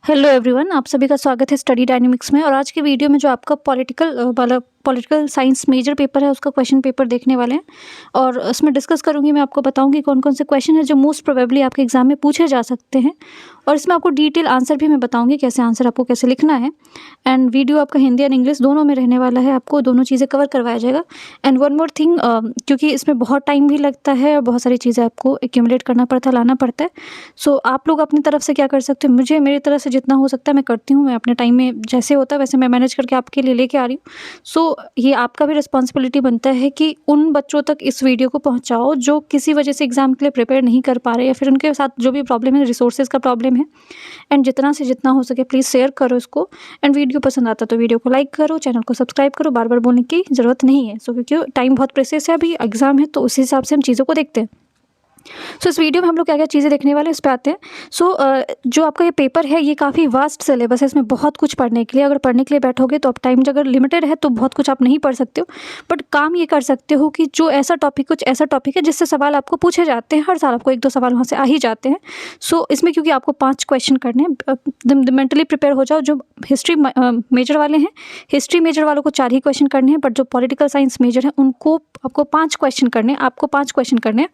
Hello everyone, आप सभी का स्वागत है स्टडी डायनेमिक्स में। और आज की वीडियो में जो आपका पॉलिटिकल साइंस मेजर पेपर है उसका क्वेश्चन पेपर देखने वाले हैं। और उसमें डिस्कस करूंगी, मैं आपको बताऊंगी कौन कौन से क्वेश्चन है जो मोस्ट प्रोबेबली आपके एग्जाम में पूछे जा सकते हैं। और इसमें आपको डिटेल आंसर भी मैं बताऊंगी कैसे आंसर आपको कैसे लिखना है। एंड वीडियो आपका हिंदी एंड इंग्लिश दोनों में रहने वाला है, आपको दोनों चीज़ें कवर करवाया जाएगा। एंड वन मोर थिंग, क्योंकि इसमें बहुत टाइम भी लगता है और बहुत सारी चीज़ें आपको एक्यूमुलेट करना पड़ता है, लाना पड़ता है। सो आप लोग अपनी तरफ से क्या कर सकते हो, मुझे मेरी तरफ से जितना हो सकता है मैं करती हूँ। मैं अपने टाइम में जैसे होता है वैसे मैं मैनेज करके आपके लिए लेके आ रही हूँ। सो ये आपका भी रिस्पॉन्सिबिलिटी बनता है कि उन बच्चों तक इस वीडियो को पहुँचाओ जो किसी वजह से एग्जाम के लिए प्रिपेयर नहीं कर पा रहे, या फिर उनके साथ जो भी प्रॉब्लम है, रिसोर्सेज का प्रॉब्लम है। एंड जितना से जितना हो सके प्लीज़ शेयर करो इसको। एंड वीडियो पसंद आता तो वीडियो को लाइक करो, चैनल को सब्सक्राइब करो। बार बार बोलने की ज़रूरत नहीं है। सो क्योंकि टाइम बहुत प्रेसियस है, अभी एग्जाम है, तो उसी हिसाब से हम चीज़ों को देखते हैं। सो इस वीडियो में हम लोग क्या क्या चीज़ें देखने वाले हैं इस पे आते हैं। जो आपका ये पेपर है ये काफ़ी वास्ट सिलेबस है, इसमें बहुत कुछ पढ़ने के लिए। अगर पढ़ने के लिए बैठोगे तो आप टाइम अगर लिमिटेड है तो बहुत कुछ आप नहीं पढ़ सकते हो। बट काम ये कर सकते हो कि जो ऐसा टॉपिक कुछ ऐसा टॉपिक है जिससे सवाल आपको पूछे जाते हैं, हर साल आपको 1-2 सवाल वहाँ से आ ही जाते हैं। सो इसमें क्योंकि आपको 5 क्वेश्चन करने हैं, मेंटली प्रिपेयर हो जाओ। जो हिस्ट्री मेजर वाले हैं, हिस्ट्री मेजर वालों को 4 ही क्वेश्चन करने हैं, बट जो पॉलिटिकल साइंस मेजर है उनको आपको 5 क्वेश्चन करने हैं। आपको 5 क्वेश्चन करने हैं।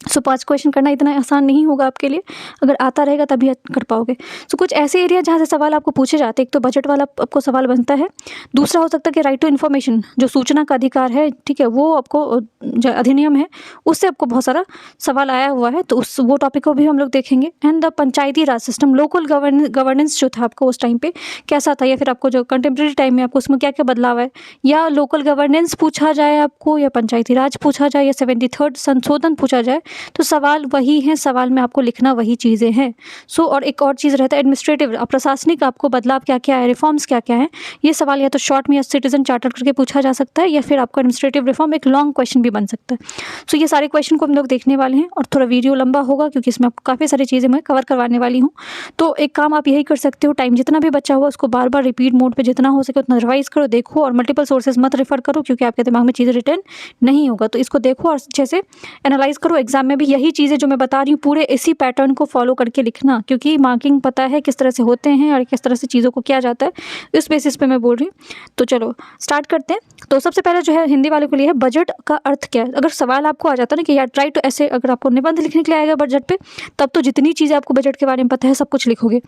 सो 5 क्वेश्चन करना इतना आसान नहीं होगा आपके लिए, अगर आता रहेगा तभी कर पाओगे। सो कुछ ऐसे एरिया जहाँ से सवाल आपको पूछे जाते हैं, एक तो बजट वाला आपको सवाल बनता है। दूसरा हो सकता है कि राइट टू इन्फॉर्मेशन, जो सूचना का अधिकार है, ठीक है, वो आपको जो अधिनियम है उससे आपको बहुत सारा सवाल आया हुआ है, तो उस वो टॉपिक को भी हम लोग देखेंगे। And the Panchayati Raj system, local governance जो था आपको उस टाइम पे कैसा था, या फिर आपको जो कंटेम्प्रेरी टाइम में आपको उसमें क्या क्या बदलाव है, या लोकल गवर्नेंस पूछा जाए आपको, या पंचायती राज पूछा जाए, या 73rd संशोधन पूछा जाए, तो सवाल वही है, सवाल में आपको लिखना वही चीज़ें हैं। और एक और चीज़ रहता है एडमिनिस्ट्रेटिव, प्रशासनिक आपको बदलाव क्या क्या है, रिफॉर्म्स क्या क्या है। ये सवाल या तो शॉर्ट में या सिटीजन चार्टर करके पूछा जा सकता है, या फिर आपको एडमिनिस्ट्रेटिव रिफॉर्म एक लॉन्ग क्वेश्चन भी बन सकता है। ये सारे क्वेश्चन को हम लोग देखने वाले हैं, और थोड़ा वीडियो लंबा होगा क्योंकि इसमें आपको काफ़ी सारी चीज़ें मैं कवर करवाने वाली हूँ। तो एक काम आप यही कर सकते हो, टाइम जितना भी बचा हुआ उसको बार बार रिपीट मोड पर जितना हो सके उतना रिवाइज करो, देखो, और मल्टीपल सोर्सेज मत रेफर करो क्योंकि आपके दिमाग में चीज़ें रिटर्न नहीं होगा। तो इसको देखो और अच्छे से एनालाइज करो। एग्जाम में भी यही चीज़ें जो मैं बता रही हूँ पूरे इसी पैटर्न को फॉलो करके लिखना, क्योंकि मार्किंग पता है किस तरह से होते हैं और किस तरह से चीज़ों को किया जाता है, इस बेसिस पे मैं बोल रही हूँ। तो चलो स्टार्ट करते हैं। तो सबसे पहले जो है हिंदी वाले के लिए है, बजट का अर्थ क्या है। अगर सवाल आपको आ जाता है ना कि यार ट्राई टू, ऐसे अगर आपको निबंध लिखने के लिए आएगा बजट पे, तब तो जितनी चीज़ें आपको बजट के बारे में पता है सब कुछ लिखोगे।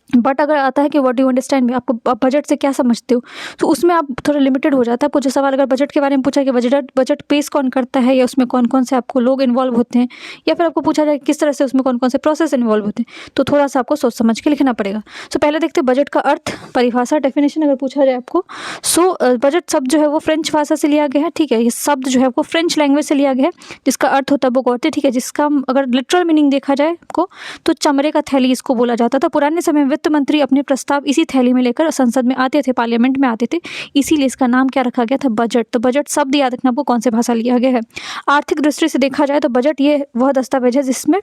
बट अगर आता है कि व्हाट डू यू अंडरस्टैंड, आपको बजट से क्या समझते हो, तो उसमें आप थोड़ा लिमिटेड हो जाता है। आपको जो सवाल अगर बजट के बारे में पूछा कि बजट पेश कौन करता है, या उसमें कौन कौन से आपको लोग इन्वॉल्व होते हैं, या फिर आपको पूछा जाए किस तरह से उसमें कौन कौन से प्रोसेस इन्वॉल्व होते हैं, तो थोड़ा सा आपको सोच समझ के लिखना पड़ेगा। पहले देखते हैं बजट का अर्थ, परिभाषा, डेफिनेशन अगर पूछा जाए आपको। बजट शब्द जो है वो फ्रेंच भाषा से लिया गया है, ठीक है। ये शब्द जो है वो फ्रेंच लैंग्वेज से लिया गया है, जिसका अर्थ होता है भुगौटे, ठीक है। जिसका अगर लिटरल मीनिंग देखा जाए आपको तो चमड़े का थैली इसको बोला जाता था। पुराने समय में वित्त मंत्री अपने प्रस्ताव इसी थैली में लेकर संसद में आते थे, पार्लियामेंट में आते थे, इसीलिए इसका नाम क्या रखा गया था, बजट। तो बजट शब्द याद रखना आपको कौन से भाषा लिया गया है। आर्थिक दृष्टि से देखा जाए तो बजट ये वह दस्तावेज है जिसमें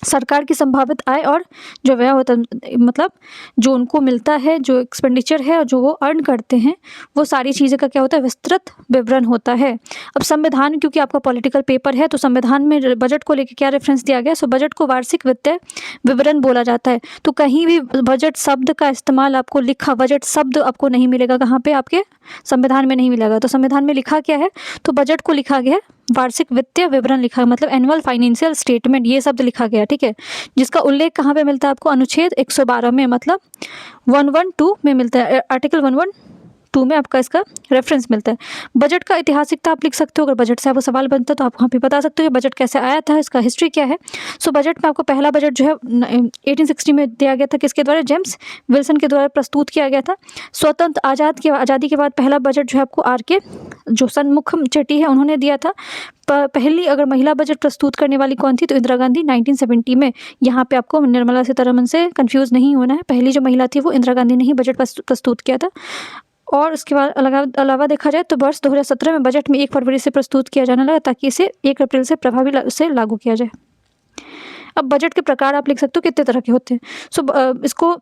सरकार की संभावित आय और जो व्यय होता है, मतलब जो उनको मिलता है, जो एक्सपेंडिचर है और जो वो अर्न करते हैं, वो सारी चीज़ें का क्या होता है, विस्तृत विवरण होता है। अब संविधान, क्योंकि आपका पॉलिटिकल पेपर है तो संविधान में बजट को लेकर क्या रेफरेंस दिया गया। बजट को वार्षिक वित्तीय विवरण बोला जाता है। तो कहीं भी बजट शब्द का इस्तेमाल आपको लिखा, बजट शब्द आपको नहीं मिलेगा, कहाँ पे, आपके संविधान में नहीं मिलेगा। तो संविधान में लिखा क्या है, तो बजट को लिखा गया है वार्षिक वित्तीय विवरण लिखा, मतलब एनुअल फाइनेंशियल स्टेटमेंट, ये शब्द लिखा गया, ठीक है। जिसका उल्लेख कहाँ पे मिलता है आपको, अनुच्छेद 112 में, मतलब 112 में मिलता है, आर्टिकल 112 में आपका इसका रेफरेंस मिलता है। बजट का ऐतिहासिकता आप लिख सकते हो, अगर बजट से आपको सवाल बनता है तो आप वहाँ पे बता सकते हो कि बजट कैसे आया था, इसका हिस्ट्री क्या है। बजट में आपको पहला बजट जो है 1860 में दिया गया था, किसके द्वारा, जेम्स विल्सन के द्वारा प्रस्तुत किया गया था। स्वतंत्र आज़ादी के बाद पहला बजट जो है आपको R.K. जो सन्मुखम चेट्टी है उन्होंने दिया था। पहली अगर महिला बजट प्रस्तुत करने वाली कौन थी, तो इंदिरा गांधी 1970 में। यहाँ पे आपको निर्मला सीतारमण से कंफ्यूज नहीं होना है, पहली जो महिला थी वो इंदिरा गांधी ने ही बजट प्रस्तुत किया था। और उसके बाद अलावा देखा जाए तो वर्ष 2017 में बजट में 1 फरवरी से प्रस्तुत किया जाने लगा, ताकि इसे 1 अप्रैल से प्रभावी से लागू किया जाए। अब बजट के प्रकार आप लिख सकते हो कितने तरह के होते हैं। इसको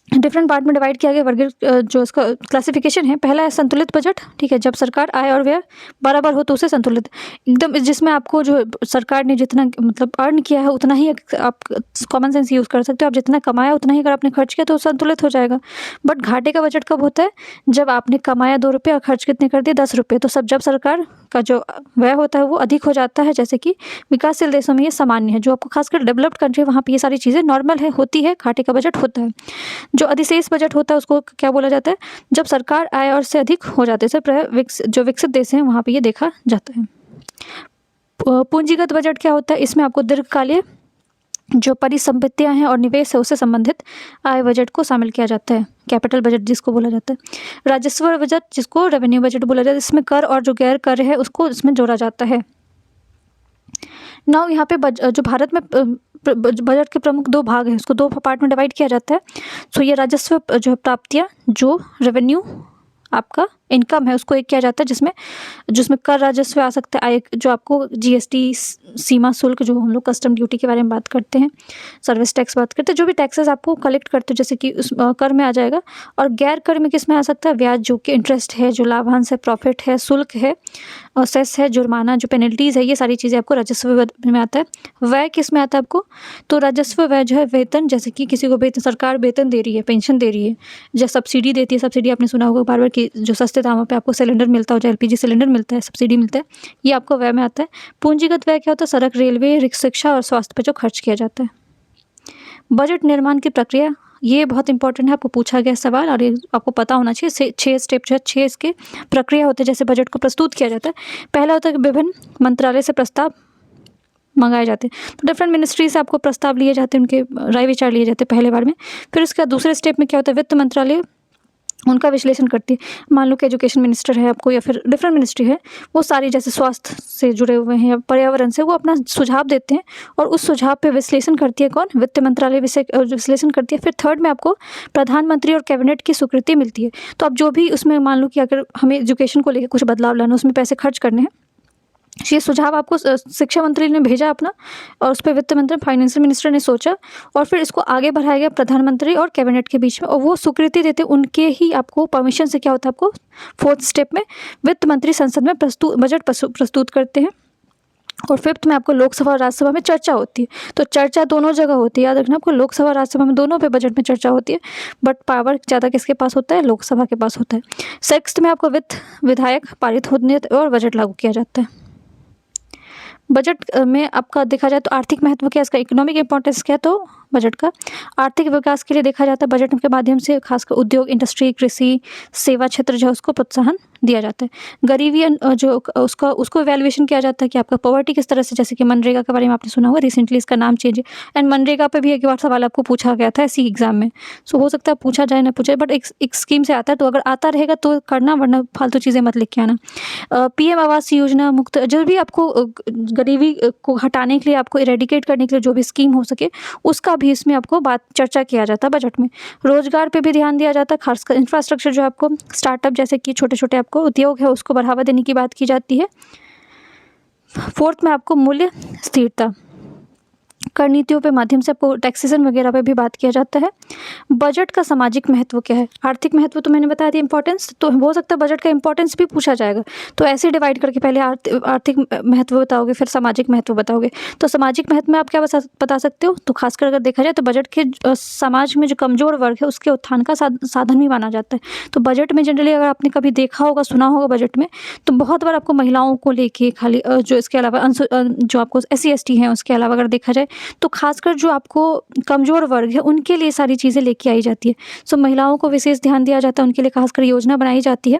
डिफरेंट पार्ट में डिवाइड किया गया वर्ग जो इसका क्लासिफिकेशन है। पहला है संतुलित बजट, ठीक है, जब सरकार आय और व्यय बराबर हो तो उसे संतुलित, एकदम जिसमें आपको जो सरकार ने जितना मतलब अर्न किया है उतना ही आप कॉमन सेंस यूज़ कर सकते हो, आप जितना कमाया उतना ही अगर आपने खर्च किया तो संतुलित हो जाएगा। बट घाटे का बजट कब होता है? जब आपने कमाया 2 रुपये और खर्च कितने कर दिए? 10 रुपये। तो सब जब सरकार का जो व्यय होता है वो अधिक हो जाता है, जैसे कि विकासशील देशों में ये सामान्य है, जो आपको खासकर डेवलप्ड कंट्री वहाँ पे ये सारी चीज़ें नॉर्मल है, होती है, घाटे का बजट होता है। जो अधिशेष बजट होता है उसको क्या बोला जाता है? जब सरकार आय और से अधिक हो जाते हैं, प्राय जो विकसित देश हैं वहाँ पे ये देखा जाता है। पूंजीगत बजट क्या होता है? इसमें आपको दीर्घकालीन जो परिसंपत्तियां हैं और निवेश है उससे संबंधित आय बजट को शामिल किया जाता है, कैपिटल बजट जिसको बोला जाता है। राजस्व बजट जिसको रेवेन्यू बजट बोला जाता है, इसमें कर और जो गैर कर है उसको इसमें जोड़ा जाता है। नाउ यहाँ पे जो भारत में बजट के प्रमुख 2 भाग हैं, उसको 2 पार्ट में डिवाइड किया जाता है। सो ये राजस्व जो है प्राप्तियाँ, जो रेवेन्यू आपका इनकम है उसको एक किया जाता है, जिसमें कर राजस्व आ सकता है, आय जो आपको जीएसटी, सीमा शुल्क, जो हम लोग कस्टम ड्यूटी के बारे में बात करते हैं, सर्विस टैक्स बात करते हैं, जो भी टैक्सेस आपको कलेक्ट करते हो जैसे कि उस कर में आ जाएगा। और गैर कर में किस में आ सकता है? ब्याज, जो कि इंटरेस्ट है, जो लाभांश है, प्रॉफिट है, शुल्क है, और सेस है, जुर्माना, जो पेनल्टीज़ है, ये सारी चीज़ें आपको राजस्व में आता है। व्यय किस में आता है आपको? तो राजस्व व्यय जो है वेतन, जैसे कि किसी को वेतन, सरकार वेतन दे रही है, पेंशन दे रही है, जो सब्सिडी देती है, सब्सिडी आपने सुना होगा बार बार कि जो सस्ते दामों पे आपको सिलेंडर मिलता हो, जो एलपीजी सिलेंडर मिलता है, सब्सिडी मिलता है, ये आपको व्यय में आता है। पूंजीगत व्यय क्या होता है? सड़क, रेलवे, शिक्षा और स्वास्थ्य पर जो खर्च किया जाता है। बजट निर्माण की प्रक्रिया, ये बहुत इंपॉर्टेंट है, आपको पूछा गया सवाल और ये आपको पता होना चाहिए। 6 स्टेप जो है, 6 इसके प्रक्रिया होते हैं जैसे बजट को प्रस्तुत किया जाता है। पहला होता है कि विभिन्न मंत्रालय से प्रस्ताव मंगाए जाते हैं, तो डिफरेंट मिनिस्ट्री से आपको प्रस्ताव लिए जाते हैं, उनके राय विचार लिए जाते हैं पहले बार में। फिर उसका दूसरे स्टेप में क्या होता है? वित्त मंत्रालय उनका विश्लेषण करती है। मान लो कि एजुकेशन मिनिस्टर है आपको, या फिर डिफरेंट मिनिस्ट्री है, वो सारी जैसे स्वास्थ्य से जुड़े हुए हैं या पर्यावरण से, वो अपना सुझाव देते हैं और उस सुझाव पे विश्लेषण करती है कौन? वित्त मंत्रालय विश्लेषण करती है। फिर थर्ड में आपको प्रधानमंत्री और कैबिनेट की स्वीकृति मिलती है। तो अब जो भी उसमें मान लो कि अगर हमें एजुकेशन को लेकर कुछ बदलाव लाना, उसमें पैसे खर्च करने हैं, ये सुझाव आपको शिक्षा मंत्री ने भेजा अपना, और उस पर वित्त मंत्री, फाइनेंशियल मिनिस्टर ने सोचा, और फिर इसको आगे बढ़ाया गया प्रधानमंत्री और कैबिनेट के बीच में, और वो स्वीकृति देते उनके ही आपको परमिशन से क्या होता है? आपको फोर्थ स्टेप में वित्त मंत्री संसद में बजट प्रस्तुत करते हैं। और फिफ्थ में आपको लोकसभा और राज्यसभा में चर्चा होती है। तो चर्चा दोनों जगह होती है, याद रखना आपको, लोकसभा राज्यसभा में दोनों पे बजट में चर्चा होती है, बट पावर ज़्यादा किसके पास होता है? लोकसभा के पास होता है। सिक्स्थ में आपको वित्त विधायक पारित होने और बजट लागू किया जाता है। बजट में आपका देखा जाए तो आर्थिक महत्व क्या है, इसका इकोनॉमिक इंपॉर्टेंस क्या है? तो बजट का आर्थिक विकास के लिए देखा जाता है, बजट के माध्यम से खासकर उद्योग, इंडस्ट्री, कृषि, सेवा क्षेत्र जो है उसको प्रोत्साहन दिया जाता है। गरीबी जो उसको इवैल्यूएशन किया जाता है कि आपका पॉवर्टी किस तरह से, जैसे कि मनरेगा के बारे में आपने सुना होगा, रिसेंटली इसका नाम चेंज है, एंड मनरेगा पे भी एक बार सवाल आपको पूछा गया था इसी एग्जाम में। सो हो सकता है पूछा जाए ना पूछे, बट एक स्कीम से आता है, तो अगर आता रहेगा तो करना, वरना फालतू चीज़ें मत लिख के आना। पीएम आवास योजना मुक्त, जो भी आपको गरीबी को हटाने के लिए, आपको इरेडिकेट करने के लिए जो भी स्कीम हो सके, उसका भी इसमें आपको चर्चा किया जाता है बजट में। रोजगार पे भी ध्यान दिया जाता है, खासकर इंफ्रास्ट्रक्चर जो आपको स्टार्टअप, जैसे कि छोटे छोटे आपको उद्योग है, उसको बढ़ावा देने की बात की जाती है। फोर्थ में आपको मूल्य स्थिरता, कर नीतियों पे माध्यम से आपको टैक्सेशन वगैरह पे भी बात किया जाता है। बजट का सामाजिक महत्व क्या है? आर्थिक महत्व तो मैंने बता दिया, इंपॉर्टेंस तो हो सकता है बजट का इंपॉर्टेंस भी पूछा जाएगा, तो ऐसे डिवाइड करके पहले आर्थिक महत्व बताओगे, फिर सामाजिक महत्व बताओगे। तो सामाजिक महत्व में आप क्या बता सकते हो? तो खासकर अगर देखा जाए तो बजट के समाज में जो कमजोर वर्ग है उसके उत्थान का साधन भी माना जाता है। तो बजट में जनरली अगर आपने कभी देखा होगा, सुना होगा बजट में, तो बहुत बार आपको महिलाओं को लेके खाली जो इसके अलावा जो आपको SC ST हैं उसके अलावा अगर देखा जाए तो खासकर जो आपको कमज़ोर वर्ग है उनके लिए सारी चीज़ें लेके आई जाती है। सो महिलाओं को विशेष ध्यान दिया जाता है, उनके लिए खासकर योजना बनाई जाती है।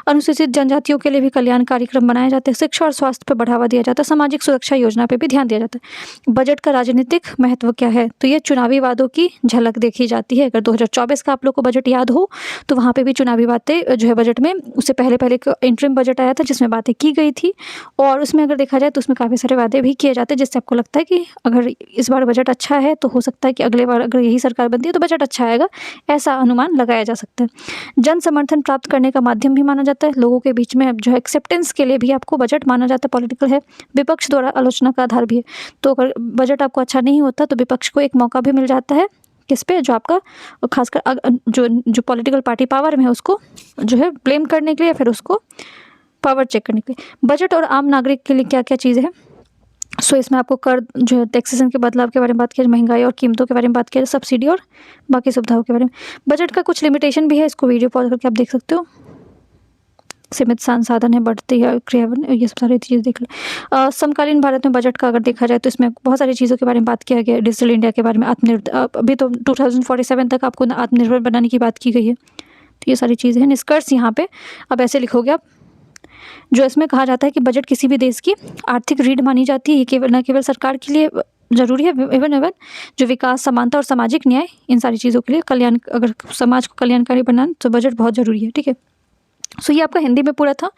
अनुसूचित जनजातियों के लिए भी कल्याण कार्यक्रम बनाए जाते हैं। शिक्षा और स्वास्थ्य पर बढ़ावा दिया जाता है। सामाजिक सुरक्षा योजना पर भी ध्यान दिया जाता है। बजट का राजनीतिक महत्व क्या है? तो ये चुनावी वादों की झलक देखी जाती है। अगर 2024 का आप लोग को बजट याद हो तो वहाँ पर भी चुनावी बातें जो है बजट में, उससे पहले एक इंटरिम बजट आया था जिसमें बातें की गई थी, और उसमें अगर देखा जाए तो उसमें काफ़ी सारे वादे भी किए जाते हैं, जिससे आपको लगता है कि अगर इस बार बजट अच्छा है तो हो सकता है कि अगले बार अगर यही सरकार बनती है तो बजट अच्छा आएगा, ऐसा अनुमान लगाया जा सकता है। जन समर्थन प्राप्त करने का माध्यम भी माना जाता है। लोगों के बीच में जो है एक्सेप्टेंस के लिए भी आपको बजट माना जाता है, पॉलिटिकल है। विपक्ष द्वारा आलोचना का आधार भी है। तो अगर बजट आपको अच्छा नहीं होता तो विपक्ष को एक मौका भी मिल जाता है किस पे, जो आपका खासकर जो पॉलिटिकल पार्टी पावर में है उसको जो है ब्लेम करने के लिए, या फिर उसको पावर चेक करने के लिए। बजट और आम नागरिक के लिए क्या क्या चीज़ें हैं। सो इसमें आपको कर जो है टैक्सेशन के बदलाव के बारे में बात किया, महंगाई और कीमतों के बारे में बात किया, सब्सिडी और बाकी सुविधाओं के बारे में। बजट का कुछ लिमिटेशन भी है, इसको वीडियो पॉज करके आप देख सकते हो। सीमित संसाधन है, बढ़ती है क्रियावन, ये सब सारी चीज़ देख लो। समकालीन भारत में बजट का अगर देखा जाए तो इसमें बहुत सारी चीज़ों के बारे में बात किया गया है। डिजिटल इंडिया के बारे में, आत्मनिर्भर, अभी तो 2047 तक आपको आत्मनिर्भर बनाने की बात की गई है। तो ये सारी चीज़ें हैं। निष्कर्ष यहाँ पे अब ऐसे लिखोगे आप, जो इसमें कहा जाता है कि बजट किसी भी देश की आर्थिक रीढ़ मानी जाती है। ये केवल न केवल सरकार के लिए जरूरी है, एवं जो विकास, समानता और सामाजिक न्याय, इन सारी चीज़ों के लिए कल्याण, अगर समाज को कल्याणकारी बनाना तो बजट बहुत ज़रूरी है। ठीक है, सो ये आपका हिंदी में पूरा था।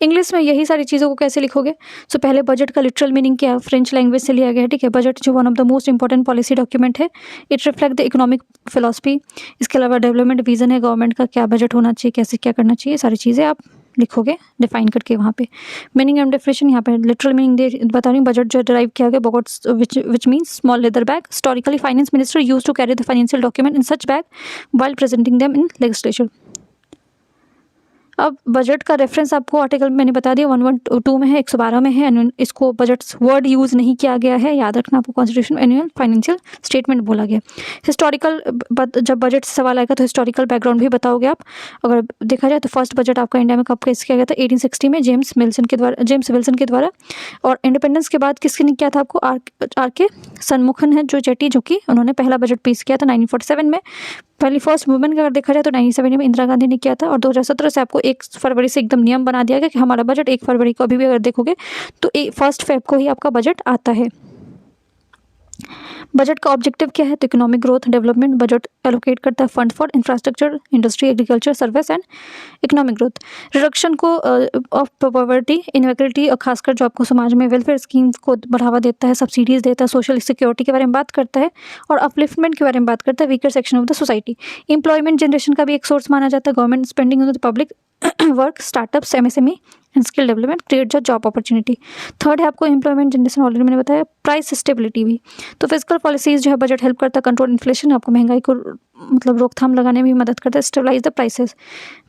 इंग्लिश में यही सारी चीज़ों को कैसे लिखोगे। सो पहले बजट का लिटरल मीनिंग क्या है, फ्रेंच लैंग्वेज से लिया गया है। ठीक है, बजट जो one of the most important policy document है। It reflect the economic philosophy. इसके अलावा डेवलपमेंट विजन है गवर्नमेंट का, क्या बजट होना चाहिए, कैसे क्या करना चाहिए, सारी चीज़ें आप लिखोगे डिफाइन करके वहाँ पे। मीनिंग एंड डेफिनेशन, यहाँ पे लिटरल मीनिंग बता रही हूँ। बजट जो डिराइव किया गया, box which means small leather bag. Historically finance minister use to carry the financial document in such bag while presenting them in legislature. अब बजट का रेफरेंस आपको आर्टिकल मैंने बता दिया 112 में है, 112 में है। इसको बजट वर्ड यूज़ नहीं किया गया है, याद रखना आपको। कॉन्स्टिट्यूशन एनुअल फाइनेंशियल स्टेटमेंट बोला गया। हिस्टोरिकल, जब बजट से सवाल आएगा तो हिस्टोरिकल बैकग्राउंड भी बताओगे आप। अगर देखा जाए तो फर्स्ट बजट आपका इंडिया में कब पेश किया गया था, 1860 में जेम्स विल्सन के द्वारा। और इंडिपेंडेंस के बाद किसने किया था आपको, आर के सन्मुखन है जो चेट्टी, जो कि उन्होंने पहला बजट पेश किया था 1947 में। पहली फर्स्ट वुमेन का अगर देखा जाए तो 1970 में इंदिरा गांधी ने किया था। और 2017 से आपको 1 फरवरी से एकदम नियम बना दिया गया कि हमारा बजट 1 फरवरी को, अभी भी अगर देखोगे तो 1 फेब को ही आपका बजट आता है। बजट का ऑब्जेक्टिव क्या है, तो economic growth, development. Budget allocate करता है fund for infrastructure, industry, agriculture, service and economic growth. Reduction को ऑफ पॉवर्टी, इनइक्वालिटी, और खासकर जो आपको समाज में वेलफेयर स्कीम को बढ़ावा देता है, सब्सिडीज देता है, सोशल सिक्योरिटी के बारे में बात करता है, और अपलिफ्टमेंट के बारे में बात करता है, weaker section of the society. Employment generation का भी एक सोर्स माना जाता है। Government spending on the public work, startups, MSME and skill development, create job opportunity. Third है आपको एम्प्लॉयमेंट जनरेशन, ऑलरेडी मैंने बताया। प्राइस स्टेबिलिटी भी, तो फिजिकल पॉलिसीज जो है बजट हेल्प करता है कंट्रोल इन्फ्लेशन, आपको महंगाई को मतलब रोकथाम लगाने में भी मदद करता है। Stabilise the prices,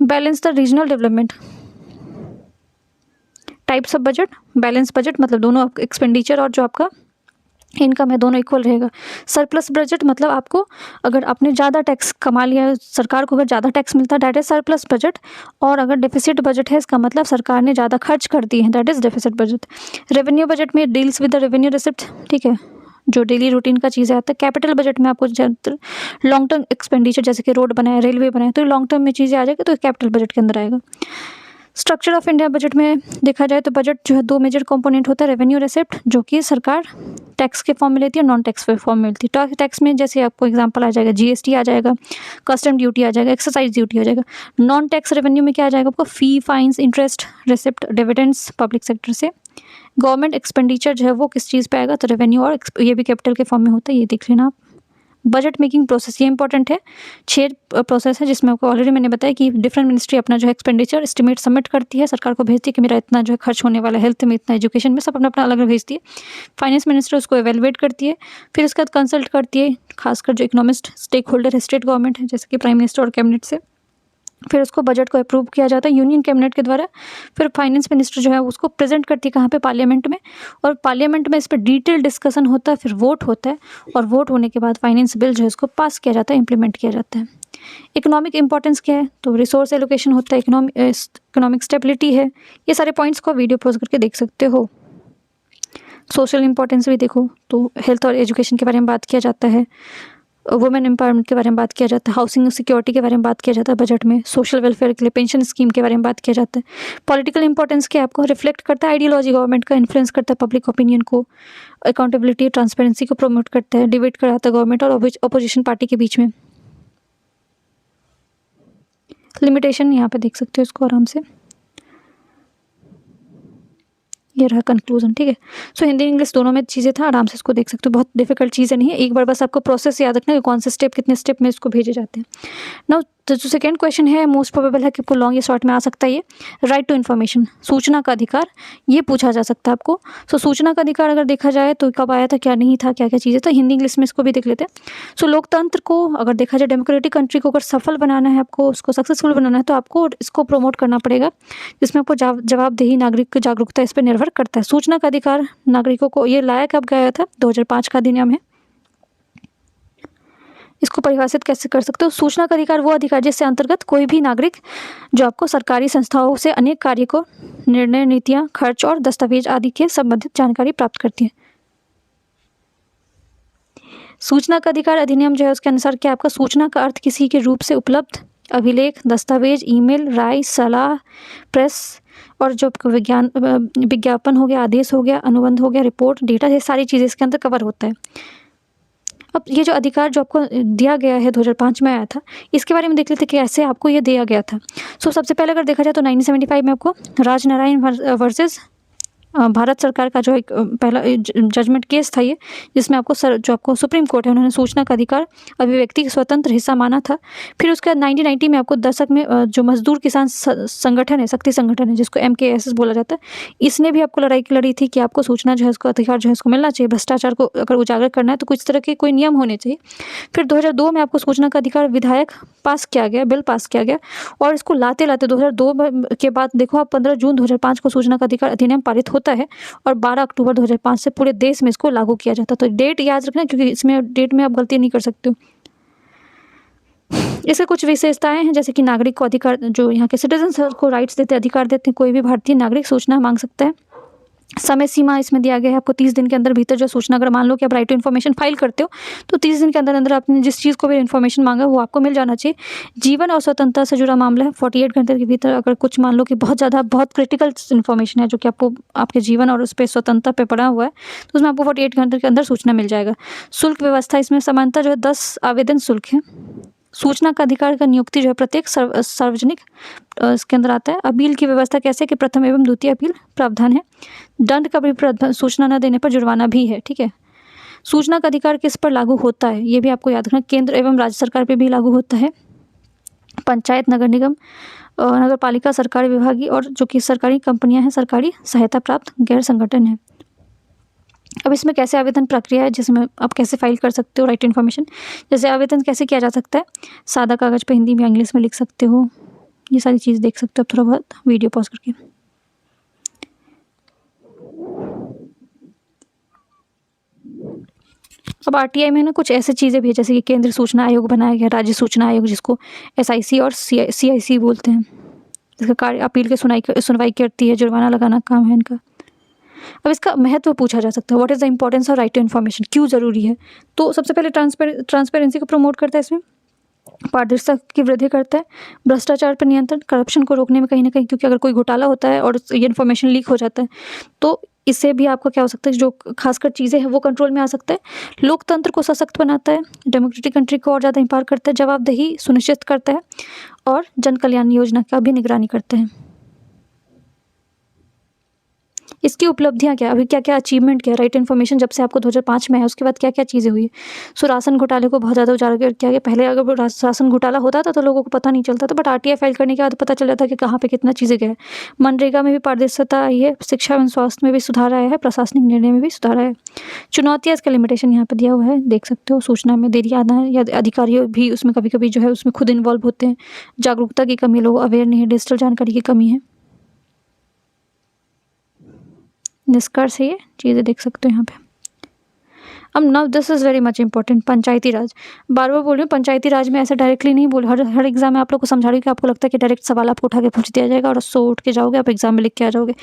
balance the regional development. Types of budget, balance budget मतलब दोनों एक्सपेंडिचर और जो आपका इनकम है दोनों इक्वल रहेगा। सरप्लस बजट मतलब आपको अगर आपने ज़्यादा टैक्स कमा लिया, सरकार को अगर ज़्यादा टैक्स मिलता है, दैट इज सरप्लस बजट। और अगर डेफिसिट बजट है, इसका मतलब सरकार ने ज़्यादा खर्च कर दी है, that is deficit budget. Revenue budget में deals with the revenue receipt, ठीक है, जो डेली रूटीन का चीज़ आता है। कैपिटल बजट में आपको लॉन्ग टर्म एक्सपेंडिचर, जैसे कि रोड बनाया, रेलवे बनाया, तो लॉन्ग टर्म में चीज़ें आ जाएगी तो कैपिटल बजट के अंदर आएगा। स्ट्रक्चर ऑफ इंडिया बजट में देखा जाए तो बजट जो है 2 मेजर कंपोनेंट होता है। रेवेन्यू रिसिप्ट, जो कि सरकार टैक्स के फॉर्म में लेती है, नॉन टैक्स के फॉर्म में मिलती है। टैक्स में जैसे आपको एग्जांपल आ जाएगा, जीएसटी आ जाएगा, कस्टम ड्यूटी आ जाएगा, एक्साइज ड्यूटी आ जाएगा। नॉन टैक्स रेवेन्यू में क्या आ जाएगा आपको, fee, fines, interest, receipt, dividends public sector से। गवर्नमेंट एक्सपेंडिचर जो है वो किस चीज़ पे आएगा, तो रेवेन्यू, और ये भी कैपिटल के फॉर्म में होता है, ये देख लेना आप। बजट मेकिंग प्रोसेस, ये इंपॉर्टेंट है। 6 प्रोसेस है जिसमें आपको ऑलरेडी मैंने बताया कि डिफरेंट मिनिस्ट्री अपना जो है एक्सपेंडिचर एस्टिमेट सबमिट करती है, सरकार को भेजती है कि मेरा इतना जो है खर्च होने वाला है, हेल्थ में इतना, एजुकेशन में, सब अपना अपना अलग भेजती है। फाइनेंस मिनिस्टर उसको एवेलुएट करती है, फिर उसके बाद कंसल्ट करती है खासकर जो इकोनॉमिस्ट, स्टेक होल्डर है, स्टेट गवर्नमेंट है जैसे कि प्राइम मिनिस्टर और कैबिनेट से। फिर उसको बजट को अप्रूव किया जाता है यूनियन कैबिनेट के द्वारा। फिर फाइनेंस मिनिस्टर जो है उसको प्रेजेंट करती है कहाँ पे, पार्लियामेंट में। और पार्लियामेंट में इस पर डिटेल डिस्कशन होता है, फिर वोट होता है, और वोट होने के बाद फाइनेंस बिल जो है उसको पास किया जाता है, इंप्लीमेंट किया जाता है। इकोनॉमिक इंपॉर्टेंस क्या है, तो रिसोर्स एलोकेशन होता है, इकोनॉमिक स्टेबिलिटी है। ये सारे पॉइंट्स को वीडियो पॉज करके देख सकते हो। सोशल इंपॉर्टेंस भी देखो, तो हेल्थ और एजुकेशन के बारे में बात किया जाता है, वुमेन एम्पावरमेंट के बारे में बात किया जाता है, हाउसिंग सिक्योरिटी के बारे में बात किया जाता है बजट में, सोशल वेलफेयर के लिए पेंशन स्कीम के बारे में बात किया जाता है। पॉलिटिकल इंपॉर्टेंस क्या आपको रिफ्लेक्ट करता है, आइडियोलॉजी गवर्नमेंट का, इन्फ्लुएंस करता है पब्लिक ओपिनियन को, अकाउंटेबिलिटी, ट्रांसपेरेंसी को प्रमोट करता है, डिबेट कराता है गवर्नमेंट और अपोजिशन पार्टी के बीच में। लिमिटेशन यहाँ पे देख सकते हो इसको आराम से, ये रहा कंक्लूजन, ठीक है। सो हिंदी इंग्लिश दोनों में चीज़ें था, आराम से इसको देख सकते हो, बहुत डिफिकल्ट चीज़ें नहीं है। एक बार बस आपको प्रोसेस याद रखना है, कौन से स्टेप, कितने स्टेप में इसको भेजे जाते हैं। नाउ तो जो सेकंड क्वेश्चन है मोस्ट प्रोबेबल है कि आपको लॉन्ग या शॉर्ट में आ सकता है ये, राइट टू इन्फॉर्मेशन, सूचना का अधिकार, ये पूछा जा सकता है आपको। सो सूचना का अधिकार अगर देखा जाए तो कब आया था, क्या नहीं था, क्या क्या चीज़ें, तो हिंदी इंग्लिश में इसको भी देख लेते हैं। सो लोकतंत्र को अगर देखा जाए, डेमोक्रेटिक कंट्री को अगर सफल बनाना है, आपको उसको सक्सेसफुल बनाना है, तो आपको इसको प्रमोट करना पड़ेगा, जिसमें आपको जवाबदेही, नागरिक की जागरूकता इस पर निर्भर करता है। सूचना का अधिकार नागरिकों को ये लाया कब गया था, 2005 का अधिनियम है। इसको परिभाषित कैसे कर सकते हो, सूचना का अधिकार वो अधिकार जिससे अंतर्गत कोई भी नागरिक जो आपको सरकारी संस्थाओं से अनेक कार्य को, निर्णय, नीतियां, खर्च और दस्तावेज आदि के संबंधित जानकारी प्राप्त करती है। सूचना का अधिकार अधिनियम जो है उसके अनुसार क्या, आपका सूचना का अर्थ किसी के रूप से उपलब्ध अभिलेख, दस्तावेज, ईमेल, राय, सलाह, प्रेस और जो विज्ञापन हो गया, आदेश हो गया, अनुबंध हो गया, रिपोर्ट, डेटा, ये सारी चीज़ें इसके अंदर कवर होता है। अब ये जो अधिकार जो आपको दिया गया है 2005 में आया था, इसके बारे में देख लेते हैं कि ऐसे आपको ये दिया गया था। सो सबसे पहले अगर देखा जाए तो 1975 में आपको राजनारायण वर्सेस भारत सरकार का जो एक पहला जजमेंट केस था ये, जिसमें आपको जो आपको सुप्रीम कोर्ट है उन्होंने सूचना का अधिकार अभिव्यक्ति का स्वतंत्र हिस्सा माना था। फिर उसके बाद 1990 में आपको दशक में जो मजदूर किसान संगठन है, शक्ति संगठन है, जिसको MKSS बोला जाता है, इसने भी आपको लड़ाई लड़ी थी कि आपको सूचना जो है उसको अधिकार जो है उसको मिलना चाहिए, भ्रष्टाचार को अगर उजागर करना है तो कुछ तरह के कोई नियम होने चाहिए। फिर 2002 में आपको सूचना का अधिकार विधायक पास किया गया, बिल पास किया गया, और इसको लाते लाते 2002 के बाद देखो आप 15 जून 2005 को सूचना का अधिकार अधिनियम पारित होता है और 12 अक्टूबर 2005 से पूरे देश में इसको लागू किया जाता। तो डेट याद रखना, क्योंकि इसमें डेट में आप गलती नहीं कर सकते हो। इसके कुछ विशेषताएं हैं, जैसे कि नागरिक को अधिकार, जो यहाँ के सिटीजन को राइट्स देते, अधिकार देते हैं, कोई भी भारतीय नागरिक सूचना मांग सकता है। समय सीमा इसमें दिया गया है आपको 30 दिन के अंदर भीतर जो सूचना, अगर मान लो कि आप राइट टू इन्फॉर्मेशन फाइल करते हो तो 30 दिन के अंदर अंदर आपने जिस चीज़ को भी इन्फॉर्मेशन मांगा वो आपको मिल जाना चाहिए। जीवन और स्वतंत्रता से जुड़ा मामला है, 48 घंटे के भीतर अगर कुछ मान लो कि बहुत ज़्यादा बहुत क्रिटिकल इन्फॉर्मेशन है जो कि आपको आपके जीवन और उस पर स्वतंत्रता पे पड़ा हुआ है, तो उसमें आपको 48 घंटे के अंदर सूचना मिल जाएगा। शुल्क व्यवस्था इसमें समानता जो है 10 आवेदन शुल्क है। सूचना का अधिकार का नियुक्ति जो है प्रत्येक सार्वजनिक इसके अंदर आता है। अपील की व्यवस्था कैसे कि प्रथम एवं द्वितीय अपील प्रावधान है। दंड का भी प्रावधान, सूचना न देने पर जुर्माना भी है, ठीक है। सूचना का अधिकार किस पर लागू होता है ये भी आपको याद रखना, केंद्र एवं राज्य सरकार पे भी लागू होता है। पंचायत, नगर निगम, नगर पालिका, सरकारी विभागीय और जो कि सरकारी कंपनियां हैं, सरकारी सहायता प्राप्त गैर संगठन है। अब इसमें कैसे आवेदन प्रक्रिया है, जिसमें आप कैसे फाइल कर सकते हो राइट इन्फॉर्मेशन, जैसे आवेदन कैसे किया जा सकता है, सादा कागज़ पे हिंदी में इंग्लिश में लिख सकते हो, ये सारी चीज़ देख सकते हो आप थोड़ा बहुत वीडियो पॉज करके। अब RTI में ना कुछ ऐसे चीज़ें भी है, जैसे कि केंद्र सूचना आयोग बनाया गया, राज्य सूचना आयोग जिसको SIC और CIC बोलते हैं, इसका कार्य अपील की सुनवाई करती है, जुर्माना लगाना काम है इनका। अब इसका महत्व पूछा जा सकता है, what is the importance of right to information, क्यों ज़रूरी है। तो सबसे पहले ट्रांसपेरेंसी को प्रमोट करता है, इसमें पारदर्शिता की वृद्धि करता है, भ्रष्टाचार पर नियंत्रण, करप्शन को रोकने में कहीं ना कहीं, क्योंकि अगर कोई घोटाला होता है और ये इन्फॉर्मेशन लीक हो जाता है तो इससे भी आपका क्या हो सकता है, जो खासकर चीज़ें हैं वो कंट्रोल में आ सकता है। लोकतंत्र को सशक्त बनाता है, डेमोक्रेटिक कंट्री को और ज़्यादा एम्पावर करता है, जवाबदेही सुनिश्चित करता है और जन कल्याण योजना का भी निगरानी करता है। इसकी उपलब्धियां क्या, अभी क्या क्या अचीवमेंट क्या, राइट इन्फॉर्मेशन जब से आपको 2005 में है उसके बाद क्या क्या चीज़ें हुई। सो राशन घोटाले को बहुत ज़्यादा उजागर किया गया। पहले अगर राशन घोटाला होता था तो लोगों को पता नहीं चलता था, बट RTI फाइल करने के बाद पता चल जाता कि कहाँ पे कितना चीज़ें गए। मनरेगा में भी पारदर्शिता आई है, शिक्षा एवं स्वास्थ्य में भी सुधार आया है, प्रशासनिक निर्णय में भी सुधार आया है। चुनौतियाँ, इसका लिमिटेशन यहाँ पर दिया हुआ है, देख सकते हो। सूचना में देरी आना है, या अधिकारी भी उसमें कभी कभी जो है उसमें खुद इन्वॉल्व होते हैं, जागरूकता की कमी, लोग अवेयर नहीं है, डिजिटल जानकारी की कमी है। निष्कर्ष है, ये चीज़ें देख सकते हो यहाँ पे। अब now this is very much important, Panchayati Raj. बार बार बोल रही हूँ, पंचायती राज में ऐसे डायरेक्टली नहीं बोल, हर एग्जाम में आप लोग को समझा रही हूँ कि आपको लगता है कि डायरेक्ट सवाल आपको उठा के पूछ दिया जाएगा और सो उठ के जाओगे, आप एग्जाम में लिख के आ जाओगे।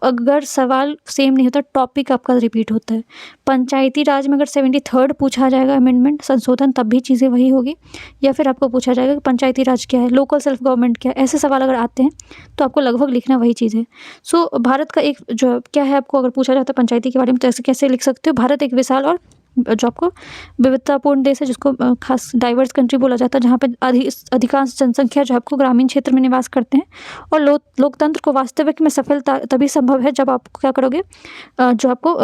अगर सवाल सेम नहीं होता, टॉपिक आपका रिपीट होता है। पंचायती राज में अगर 73rd पूछा जाएगा अमेंडमेंट, संशोधन, तब भी चीज़ें वही होगी, या फिर आपको पूछा जाएगा कि पंचायती राज क्या है, लोकल सेल्फ गवर्नमेंट क्या है, ऐसे सवाल अगर आते हैं तो आपको लगभग लिखना वही चीज़ है। सो भारत का एक जो क्या है, आपको अगर पूछा जाता है पंचायती के बारे में तो ऐसे कैसे लिख सकते हो, भारत एक विशाल और जो आपको विविधतापूर्ण देश है, जिसको खास डाइवर्स कंट्री बोला जाता है, जहाँ पे अधिकांश जनसंख्या जो आपको ग्रामीण क्षेत्र में निवास करते हैं। और लोकतंत्र को वास्तविक में सफलता तभी संभव है जब आप क्या करोगे, जो आपको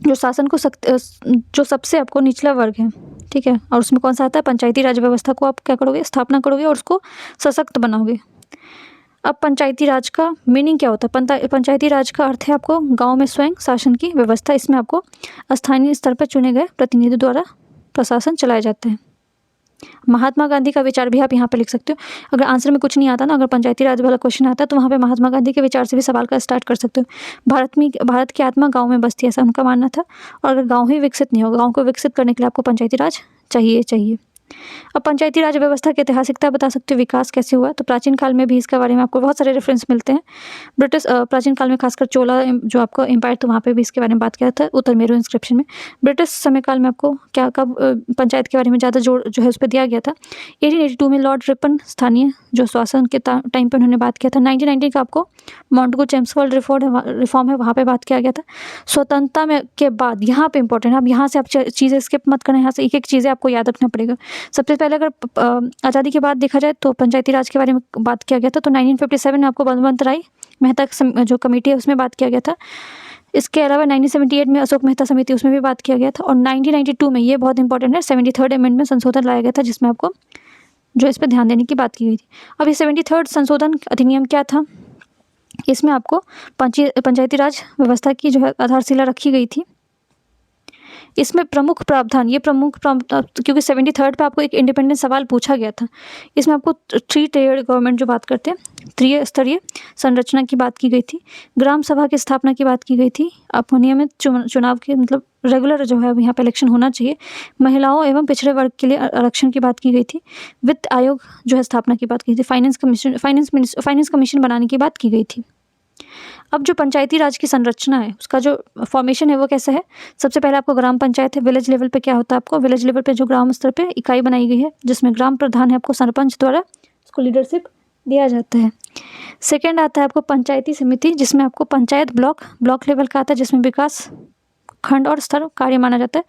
जो शासन को जो सबसे आपको निचला वर्ग है, ठीक है, और उसमें कौन सा आता है, पंचायती राज व्यवस्था को आप क्या करोगे, स्थापना करोगे और उसको सशक्त बनाओगे। अब पंचायती राज का मीनिंग क्या होता है, पंचायती राज का अर्थ है आपको गांव में स्वयं शासन की व्यवस्था। इसमें आपको स्थानीय स्तर पर चुने गए प्रतिनिधि द्वारा प्रशासन चलाए जाते हैं। महात्मा गांधी का विचार भी आप यहाँ पे लिख सकते हो। अगर आंसर में कुछ नहीं आता ना, अगर पंचायती राज वाला क्वेश्चन आता है तो वहाँ पे महात्मा गांधी के विचार से भी सवाल का स्टार्ट कर सकते हो। भारत की आत्मा गांव में बसती है, ऐसा उनका मानना था। और अगर गांव ही विकसित नहीं होगा, गांव को विकसित करने के लिए आपको पंचायती राज चाहिए। अब पंचायती राज व्यवस्था की ऐतिहासिकता बता सकते हो, विकास कैसे हुआ। तो प्राचीन काल में भी इसके बारे में आपको बहुत सारे रेफरेंस मिलते हैं। ब्रिटिश प्राचीन काल में खासकर चोला जो आपको एम्पायर, तो वहाँ पे भी इसके बारे में बात किया था, उत्तर मेरू इंस्क्रिप्शन में। ब्रिटिश समय काल में आपको क्या कब पंचायत के बारे में ज़्यादा जोर जो है उस पर दिया गया था। 1882 में लॉर्ड रिपन स्थानीय जो शासन के टाइम पर उन्होंने बात किया था। 1919 का आपको माउंटगो चैम्सफोर्ड रिफॉर्म है, वहाँ पे बात किया गया था। स्वतंत्रता में के बाद, यहाँ पे इंपॉर्टेंट है, अब यहाँ से आप चीज़ें स्किप मत करना, यहाँ से एक एक चीज़ें आपको याद रखना पड़ेगा। सबसे पहले अगर आज़ादी के बाद देखा जाए तो पंचायती राज के बारे में बात किया गया था। तो 1957 में आपको बलवंत राय मेहता जो कमेटी है उसमें बात किया गया था। इसके अलावा 1978 में अशोक मेहता समिति, उसमें भी बात किया गया था। और 1992 में, ये बहुत इंपॉर्टेंट है, 73rd अमेंडमेंट में संशोधन लाया गया था, जिसमें आपको जो इस पर ध्यान देने की बात की गई थी। अब ये 73rd संशोधन अधिनियम क्या था, इसमें आपको पंचायती राज व्यवस्था की जो है आधारशिला रखी गई थी। इसमें प्रमुख प्रावधान, क्योंकि 73rd पे आपको एक इंडिपेंडेंट सवाल पूछा गया था। इसमें आपको 3 टियर गवर्नमेंट जो बात करते हैं, 3 स्तरीय संरचना की बात की गई थी। ग्राम सभा की स्थापना की बात की गई थी। आपको नियमित चुनाव के मतलब रेगुलर जो है यहाँ पे इलेक्शन होना चाहिए। महिलाओं एवं पिछड़े वर्ग के लिए आरक्षण की बात की गई थी। वित्त आयोग जो है स्थापना की बात की थी। फाइनेंस कमीशन बनाने की बात की गई थी। अब जो पंचायती राज की संरचना है, उसका जो फॉर्मेशन है वो कैसा है। सबसे पहले आपको ग्राम पंचायत है। विलेज लेवल पे क्या होता है, आपको विलेज लेवल पे जो ग्राम स्तर पे इकाई बनाई गई है, जिसमें ग्राम प्रधान है, आपको सरपंच द्वारा उसको लीडरशिप दिया जाता है। सेकेंड आता है आपको पंचायती समिति, जिसमें आपको पंचायत ब्लॉक लेवल का आता है, जिसमें विकास खंड और स्तर कार्य माना जाता है।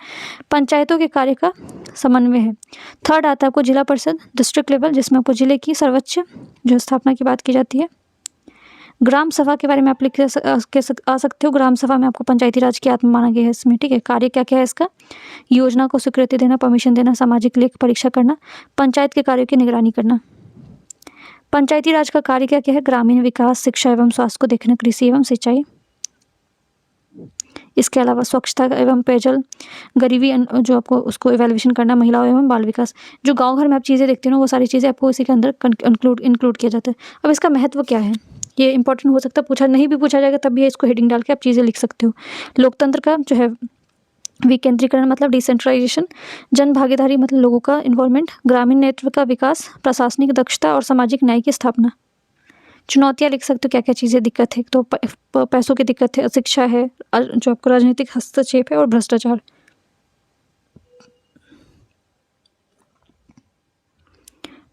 पंचायतों के कार्य का समन्वय है। थर्ड आता है आपको जिला परिषद डिस्ट्रिक्ट लेवल, जिसमें आपको जिले की सर्वोच्च जो स्थापना की बात की जाती है। ग्राम सभा के बारे में आप लिख आ सकते हो। ग्राम सभा में आपको पंचायती राज की आत्मा माना गया है इसमें, ठीक है। कार्य क्या क्या है इसका, योजना को स्वीकृति देना, परमिशन देना, सामाजिक लेख परीक्षा करना, पंचायत के कार्यों की निगरानी करना। पंचायती राज का कार्य क्या क्या है, ग्रामीण विकास, शिक्षा एवं स्वास्थ्य को देखना, कृषि एवं सिंचाई। इसके अलावा स्वच्छता एवं पेयजल, गरीबी जो आपको उसको इवैल्यूएशन करना, महिलाओं एवं बाल विकास। जो गांव घर में आप चीज़ें देखते हो ना, वो सारी चीज़ें आपको इसी के अंदर इंक्लूड किया जाता है। अब इसका महत्व क्या है, ये इंपॉर्टेंट हो सकता है, पूछा नहीं भी पूछा जाएगा तब भी इसको हेडिंग डाल के आप चीज़ें लिख सकते हो। लोकतंत्र का जो है विकेंद्रीकरण मतलब डिसेंट्रलाइजेशन, जन भागीदारी मतलब लोगों का इन्वॉल्वमेंट, ग्रामीण नेतृत्व का विकास, प्रशासनिक दक्षता और सामाजिक न्याय की स्थापना। चुनौतियाँ लिख सकते हो, क्या क्या चीज़ें दिक्कत है। तो पैसों की दिक्कत है, शिक्षा है, जो आपको राजनीतिक हस्तक्षेप है, और भ्रष्टाचार।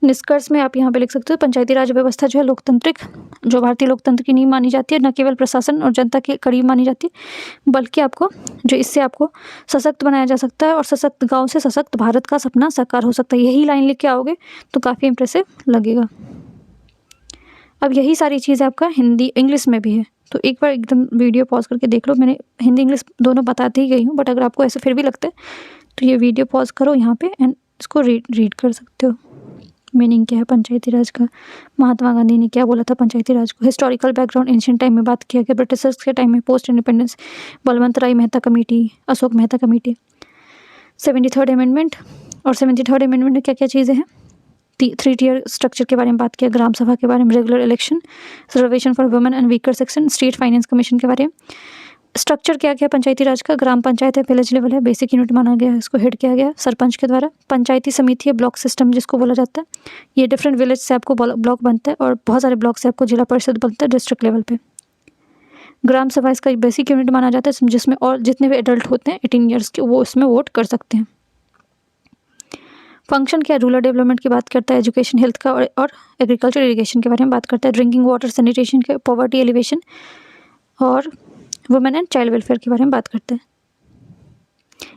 निष्कर्ष में आप यहाँ पे लिख सकते हो, पंचायती राज व्यवस्था जो है लोकतांत्रिक, जो भारतीय लोकतंत्र की नींव मानी जाती है। न केवल प्रशासन और जनता के करीब मानी जाती, बल्कि आपको जो इससे आपको सशक्त बनाया जा सकता है, और सशक्त गांव से सशक्त भारत का सपना साकार हो सकता है। यही लाइन लिख के आओगे तो काफ़ी इंप्रेसिव लगेगा। अब यही सारी चीज़ आपका हिंदी इंग्लिश में भी है, तो एक बार एकदम वीडियो पॉज करके देख लो। मैंने हिंदी इंग्लिश दोनों बताती ही गई हूँ, बट अगर आपको ऐसे फिर भी लगता है तो ये वीडियो पॉज करो यहाँ पे एंड इसको रीड कर सकते हो। मीनिंग क्या है पंचायती राज का, महात्मा गांधी ने क्या बोला था पंचायती राज को, हिस्टोरिकल बैकग्राउंड, एंशिएंट टाइम में बात किया गया, ब्रिटिशर्स के टाइम में, post independence, Balwant Rai Mehta committee, Ashok Mehta committee, 73rd amendment. और 73rd अमेंडमेंट में क्या क्या चीज़ें हैं, 3 टियर स्ट्रक्चर के बारे में बात किया, ग्राम सभा के बारे में, regular election, reservation for women and weaker section, state finance commission के बारे में। स्ट्रक्चर क्या क्या पंचायती राज का, ग्राम पंचायत है, विलेज लेवल है, बेसिक यूनिट माना गया है, इसको हेड किया गया सरपंच के द्वारा। पंचायती समिति है, ब्लॉक सिस्टम जिसको बोला जाता है, ये डिफरेंट विलेज से आपको ब्लॉक बनता है, और बहुत सारे ब्लॉक से आपको जिला परिषद बनता है डिस्ट्रिक्ट लेवल पे। ग्राम सभा इसका बेसिक यूनिट माना जाता है, जिसमें और जितने भी एडल्ट होते हैं 18 ईयर्स के, वो इसमें वोट कर सकते हैं। फंक्शन क्या, रूरल डेवलपमेंट की बात करता है, एजुकेशन, हेल्थ का, और एग्रीकल्चर इरिगेशन के बारे में बात करता है, ड्रिंकिंग वाटर, सैनिटेशन के, पॉवर्टी एलिवेशन, और वुमेन एंड चाइल्ड वेलफेयर के बारे में बात करते हैं।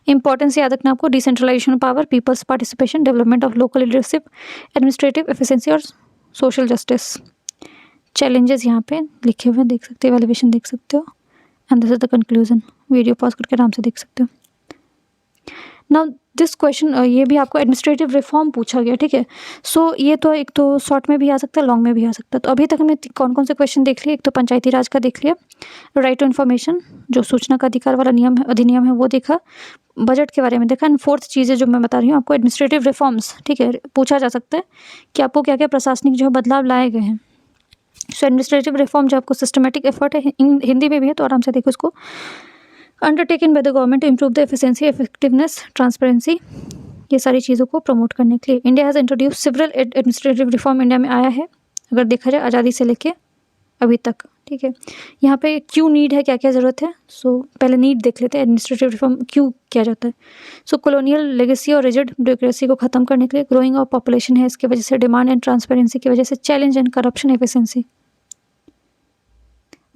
इंपॉर्टेंस याद रखना आपको, decentralisation power, people's participation, development of local leadership, administrative efficiency और सोशल जस्टिस। चैलेंजेस यहाँ पे लिखे हुए देख सकते हो, एवेल्युएशन देख सकते हो, and this is the conclusion. Video pause करके आराम से देख सकते हो। नाउ दिस क्वेश्चन, ये भी आपको एडमिनिस्ट्रेटिव रिफॉर्म पूछा गया, ठीक है। सो ये तो एक तो शॉर्ट में भी आ सकता है, लॉन्ग में भी आ सकता है। तो अभी तक हमने कौन कौन से क्वेश्चन देख लिए? एक तो पंचायती राज का देख लिया, राइट टू इन्फॉर्मेशन जो सूचना का अधिकार वाला नियम है, अधिनियम है, वो देखा, बजट के बारे में देखा, एंड फोर्थ चीज़ है जो मैं बता रही हूँ आपको, एडमिनिस्ट्रेटिव रिफॉर्म्स, ठीक है। पूछा जा सकता है कि आपको क्या क्या प्रशासनिक जो है बदलाव लाए गए हैं। सो एडमिनिस्ट्रेटिव रिफॉर्म जो आपको सिस्टमेटिक एफर्ट है, हिंदी में भी है तो आराम से देखो इसको। Undertaken by the government to improve the efficiency, effectiveness, transparency, ये सारी चीज़ों को प्रमोट करने के लिए India has introduce several administrative reform. India में आया है अगर देखा जाए आज़ादी से लेके अभी तक, ठीक है। यहाँ पे क्यों नीड है, क्या क्या ज़रूरत है। सो पहले नीड देख लेते हैं, एडमिनिस्ट्रेटिव रिफॉर्म क्यों किया जाता है। सो कॉलोनियल लेगेसी और रिजिड ब्यूरोक्रेसी को ख़त्म करने के लिए, ग्रोइंग ऑफ पॉपुलेशन है इसकी वजह से, डिमांड एंड ट्रांसपेरेंसी की वजह से, challenge and corruption efficiency,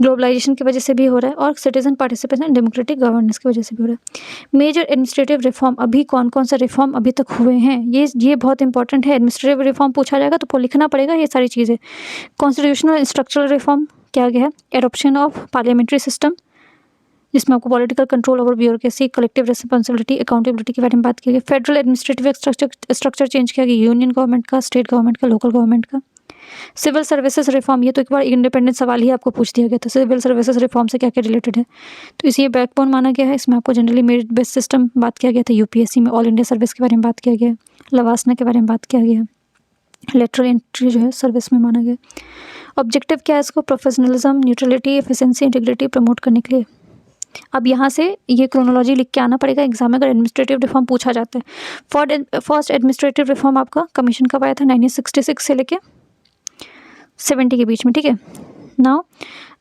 globalization की वजह से भी हो रहा है, और citizen participation and democratic governance की वजह से भी हो रहा है। मेजर एडमिनिस्ट्रेटिव रिफॉर्म, अभी कौन कौन सा रिफॉर्म अभी तक हुए हैं, ये बहुत इंपॉर्टेंट है। एडमिनिस्ट्रेटिव रिफॉर्म पूछा जाएगा तो लिखना पड़ेगा ये सारी चीज़ें। कॉन्स्टिट्यूशनल स्ट्रक्चरल रिफॉर्म क्या गया है, एडॉप्शन ऑफ पार्लियामेंट्री सिस्टम जिसमें आपको political control over bureaucracy, collective responsibility, accountability के बारे में बात की गई। फेडरल एडमिनिस्ट्रेटिव स्ट्रक्चर चेंज किया गया, यूनियन गवर्नमेंट का, स्टेट गवर्नमेंट का, लोकल गवर्नमेंट का। सिविल सर्विसेज रिफॉर्म, ये तो एक बार इंडिपेंडेंट सवाल ही आपको पूछ दिया गया था, सिविल सर्विसेज रिफॉर्म से क्या क्या रिलेटेड है, तो इसे बैकबोन माना गया है। इसमें आपको जनरली मेरिट बेस्ड सिस्टम बात किया गया था, यूपीएससी में ऑल इंडिया सर्विस के बारे में बात किया गया, लवासना के बारे में बात किया गया, लेटरल एंट्री जो है सर्विस में माना गया। ऑब्जेक्टिव क्या है इसको, professionalism, neutrality, efficiency, integrity promote करने के लिए। अब यहाँ से ये क्रोनोलॉजी लिख के आना पड़ेगा एग्जाम में अगर एडमिनिस्ट्रेटिव रिफॉर्म पूछा जाता है। फर्स्ट एडमिनिस्ट्रेटिव रिफॉर्म आपका कमीशन कब आया था, 1966 से लेके 70 के बीच में, ठीक है। नाउ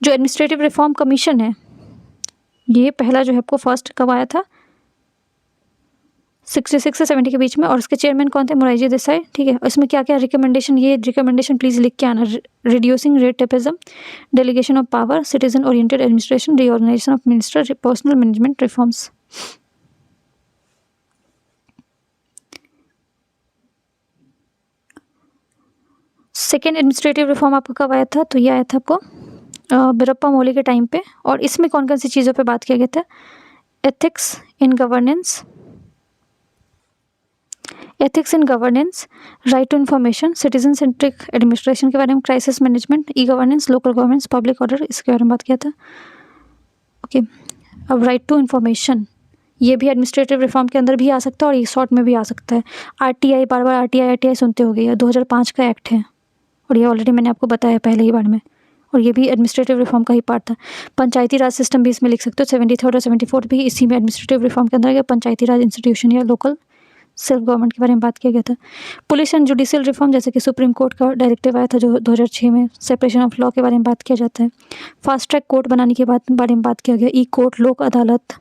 जो एडमिनिस्ट्रेटिव रिफॉर्म कमीशन है, ये पहला जो है आपको फर्स्ट कब आया था, 66 से 70 के बीच में, और इसके चेयरमैन कौन थे, मोरारजी देसाई, ठीक है। इसमें क्या क्या रिकमेंडेशन, ये रिकमेंडेशन प्लीज लिख के आना, reducing red tapism, delegation of power, citizen oriented administration, reorganization of minister, personnel management reforms. Second administrative reform आपका कब आया था, तो ये आया था आपको बिरप्पा मोली के टाइम पे, और इसमें कौन कौन सी चीज़ों पे बात किया गया था, ethics in governance, right to information, citizen centric administration के बारे में, crisis management, e governance, local governance, public order, इसके बारे में बात किया था, ओके। अब राइट टू इन्फॉर्मेशन, ये भी एडमिनिस्ट्रेटिव रिफॉर्म के अंदर भी आ सकता है और ये शॉर्ट में भी आ सकता है। आरटीआई, बार बार आरटीआई सुनते हो गए, 2005 का एक्ट है और ये ऑलरेडी मैंने आपको बताया पहले ही बार में, और ये भी एडमिनिस्ट्रेटिव रिफॉर्म का ही पार्ट था। पंचायती राज सिस्टम भी इसमें लिख सकते हो, 73 और 74 भी इसी में एडमिनिस्ट्रेटिव रिफॉर्म के अंदर गया, पंचायती राज इंस्टीट्यूशन या लोकल सेल्फ गवर्नमेंट के बारे में बात किया गया था। पुलिस एंड जुडिशियल रिफॉर्म, जैसे कि सुप्रीम कोर्ट का डायरेक्टिव आया था जो 2006 में, सेपरेशन ऑफ लॉ के बारे में बात किया जाता है। फास्ट ट्रैक कोर्ट बनाने के बारे में बात किया गया, ई कोर्ट, लोक अदालत,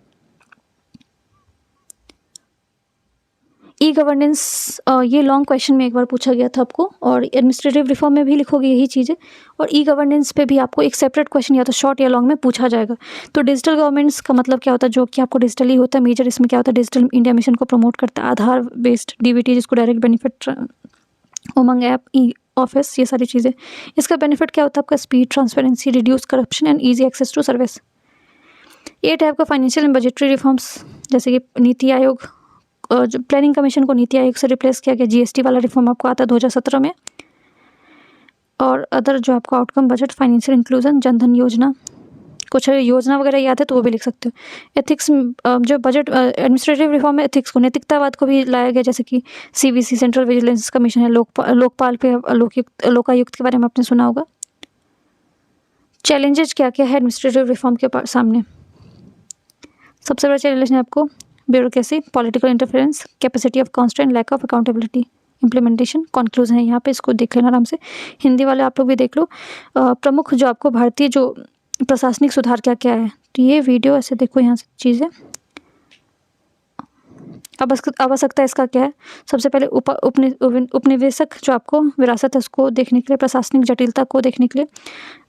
ई गवर्नेंस, ये लॉन्ग क्वेश्चन में एक बार पूछा गया था आपको, और एडमिनिस्ट्रेटिव रिफॉर्म में भी लिखोगे यही चीज़ें, और ई गवर्नेंस पे भी आपको एक सेपरेट क्वेश्चन या तो शॉर्ट या लॉन्ग में पूछा जाएगा। तो डिजिटल गवर्नेंस का मतलब क्या होता है, जो कि आपको डिजिटली होता है मेजर, इसमें क्या होता है, डिजिटल इंडिया मिशन को प्रमोट करता है, आधार बेस्ड डीबीटी जिसको direct benefit, UMANG app, e office, ये सारी चीज़ें। इसका बेनिफिट क्या होता है आपका, speed, transparency, reduce corruption and easy access to service. ये टाइप का फाइनेंशियल एंड बजटरी रिफॉर्म्स, जैसे कि नीति आयोग, जो प्लानिंग कमीशन को नीति आयोग से रिप्लेस किया गया, जीएसटी वाला रिफॉर्म आपको आता है 2017 में, और अदर जो आपको outcome budget, financial inclusion, Jan Dhan योजना, कुछ योजना वगैरह याद है तो वो भी लिख सकते हो। एथिक्स, जो बजट एडमिनिस्ट्रेटिव रिफॉर्म में एथिक्स को, नैतिकतावाद को भी लाया गया, जैसे कि सीवीसी, सेंट्रल विजिलेंस कमीशन है, लोकपाल पे, लोकायुक्त के बारे में आपने सुना होगा। चैलेंजेस क्या क्या है एडमिनिस्ट्रेटिव रिफॉर्म के सामने, सबसे बड़ा चैलेंज है आपको bureaucracy, political interference, capacity of constant, lack of accountability, implementation, conclusion है यहाँ पे, इसको देख लेना आराम से, हिंदी वाले आप लोग भी देख लो। प्रमुख जो आपको भारतीय जो प्रशासनिक सुधार क्या क्या है, तो ये वीडियो ऐसे देखो यहाँ से चीज़ें। अब आवश्यकता इसका क्या है, सबसे पहले उपनिवेशक जो आपको विरासत है उसको देखने के लिए, प्रशासनिक जटिलता को देखने के लिए,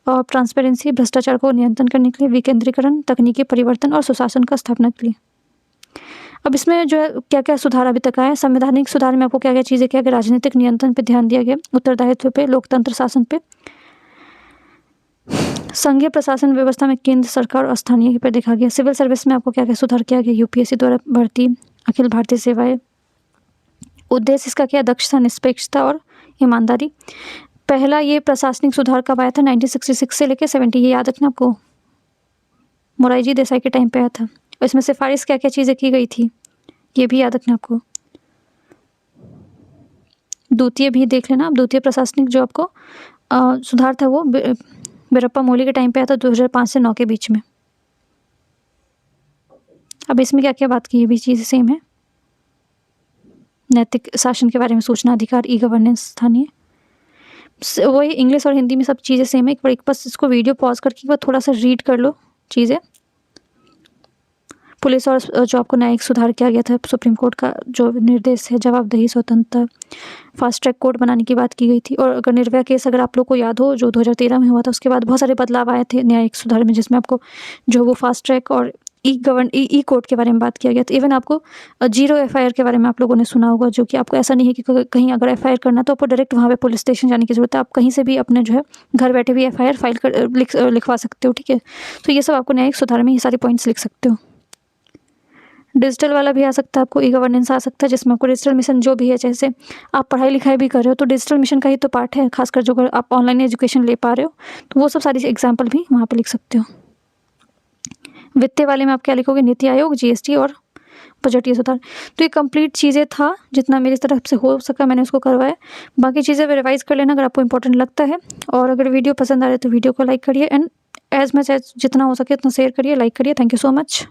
और ट्रांसपेरेंसी, भ्रष्टाचार को नियंत्रण करने के लिए, विकेंद्रीकरण, तकनीकी परिवर्तन और सुशासन का स्थापना के लिए। अब इसमें जो है क्या क्या सुधार अभी तक आए, संवैधानिक सुधार में आपको क्या क्या चीज़ें किया गया, राजनीतिक नियंत्रण पे ध्यान दिया गया, उत्तरदायित्व पे, लोकतंत्र शासन पे, संघीय प्रशासन व्यवस्था में केंद्र सरकार और स्थानीय पर देखा गया। सिविल सर्विस में आपको क्या क्या सुधार किया गया? यूपीएससी द्वारा भर्ती, अखिल भारतीय सेवाएं। उद्देश्य इसका क्या? दक्षता, निष्पक्षता और ईमानदारी। पहला ये प्रशासनिक सुधार कब आया था? 1966 से लेकर 70। ये याद रखना आपको, मोरारजी देसाई के टाइम पे आया था। और इसमें सिफारिश क्या क्या चीज़ें की गई थी ये भी याद रखना आपको। द्वितीय भी देख लेना आप, द्वितीय प्रशासनिक जो आपको सुधार था वो वीरप्पा मोइली के टाइम पे आया था 2005 से 9 के बीच में। अब इसमें क्या क्या बात की, ये भी चीज़ सेम है। नैतिक शासन के बारे में, सूचना अधिकार, ई गवर्नेंस, स्थानीय, वही इंग्लिश और हिंदी में सब चीज़ें सेम है। एक बार एक बस इसको वीडियो पॉज करके वो थोड़ा सा रीड कर लो चीज़ें। पुलिस और जो आपको न्यायिक सुधार किया गया था, सुप्रीम कोर्ट का जो निर्देश है, जवाबदेही, स्वतंत्रता, फास्ट ट्रैक कोर्ट बनाने की बात की गई थी। और अगर निर्भया केस अगर आप लोग को याद हो जो 2013 में हुआ था, उसके बाद बहुत सारे बदलाव आए थे न्यायिक सुधार में, जिसमें आपको जो वो फास्ट ट्रैक और ई कोर्ट के बारे में बात किया गया था। इवन आपको 0 एफआईआर के बारे में आप लोगों ने सुना होगा, जो कि आपको ऐसा नहीं है कि कहीं अगर एफआईआर करना तो आपको डायरेक्ट वहाँ पे पुलिस स्टेशन जाने की ज़रूरत है। आप कहीं से भी अपने जो है घर बैठे भी एफआईआर फाइल कर लिखवा सकते हो, ठीक है। तो ये सब आपको न्यायिक सुधार में ये सारे पॉइंट्स लिख सकते हो। डिजिटल वाला भी आ सकता है आपको, ई गवर्नेंस आ सकता है, जिसमें आपको डिजिटल मिशन जो भी है, जैसे आप पढ़ाई लिखाई भी कर रहे हो तो डिजिटल मिशन का ही तो पार्ट है, खासकर जो अगर आप ऑनलाइन एजुकेशन ले पा रहे हो तो वो सब सारी एग्जाम्पल भी वहाँ पे लिख सकते हो। वित्तीय वाले में आप क्या लिखोगे? नीति आयोग, जीएसटी और बजटीय सुधार। तो ये कंप्लीट चीज़ें था, जितना मेरी तरफ से हो सका मैंने उसको करवाया। बाकी चीज़ें रिवाइज कर लेना अगर आपको इंपॉर्टेंट लगता है। और अगर वीडियो पसंद आ रहा है तो वीडियो को लाइक करिए, एंड एज मच एज जितना हो सके उतना शेयर करिए, लाइक करिए। Thank you so much.